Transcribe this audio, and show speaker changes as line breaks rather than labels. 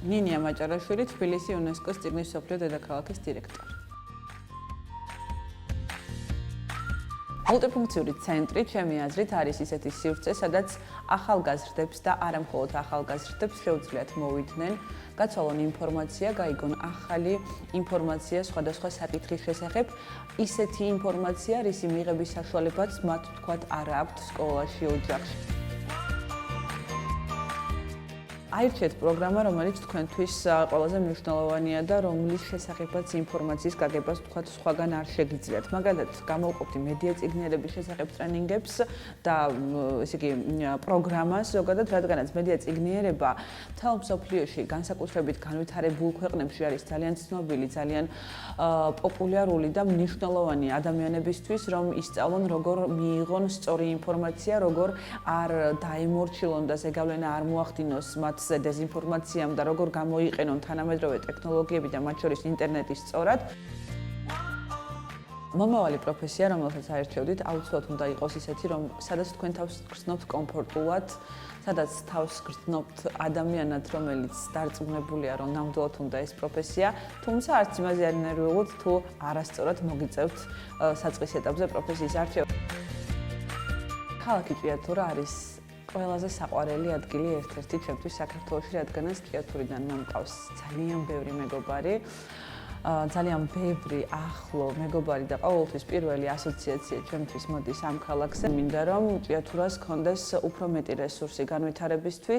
ნინია მაჭარაშვილი, თბილისი იუნესკოს წიგნის მსოფლიო დედაქალაქის დირექტორი. მულტიფუნქციური ცენტრი, ჩემი აზრით, არის ისეთი სივრცე, სადაც ახალგაზრდებს და არა მხოლოდ ახალგაზრდებს შეუძლიათ მოვიდნენ, გაცვალონ ინფორმაცია, გაიგონ ახალი ინფორმაცია სხვადასხვა საკითხის შესახებ, ისეთი ინფორმაცია, რისი მიღების საშუალებაც მათ თქვათ არ აქვთ სკოლაში, ოჯახში. აირჩიეთ პროგრამა, რომელიც თქვენთვის ყველაზე მნიშვნელოვანია და რომლის შესახებაც ინფორმაციის გაგებას თქვათ სხვაგან არ შეგიძლიათ. მაგალითად, გამოვყოფთ მედიაწიგნიერების შესახებ ტრენინგებს და ესე იგი პროგრამას ზოგადად, რადგანაც მედიაწიგნიერება მთელ მსოფლიოში განსაკუთრებით განვითარებულ ქვეყნებში არის ძალიან ცნობილი, ძალიან პოპულარული და მნიშვნელოვანი ადამიანებისთვის, რომ ისწავლონ როგორ მიიღონ სწორი ინფორმაცია, როგორ არ დაემორჩილონ და ზეგავლენა არ მოახდინოს მათ დეზინფორმაციამ და როგორ გამოიყენონ თანამედროვე ტექნოლოგიები და მათ შორის ინტერნეტი სწორად. მომავალი პროფესია, რომელთაც აირჩევდით, აუცილებლად უნდა იყოს ისეთი, რომ სადაც თქვენ თავს გრძნობთ კომფორტულად, სადაც თავს გრძნობთ ადამიანად, რომელიც დარწმუნებულია, რომ ნამდვილად უნდა ეს პროფესია, თუმცა არც იმაზე არ ინერვიულოთ, თუ არასწორად მოგიწევთ საწყის ეტაპზე პროფესიის არჩევა. ქალაქი ჭიათურა არის ყველაზე საყვარელი ადგილი ერთ-ერთი ჩემთვის საქართველოში, რადგანაც ჭიათურიდან მომყავს ძალიან ბევრი მეგობარი, ძალიან ბევრი ახლო მეგობარი და ყოველთვის პირველი ასოციაცია ჩემთვის მოდის ამ ქალაქზე. მინდა რომ ჭიათურას ჰქონდეს უფრო მეტი რესურსი განვითარებისთვის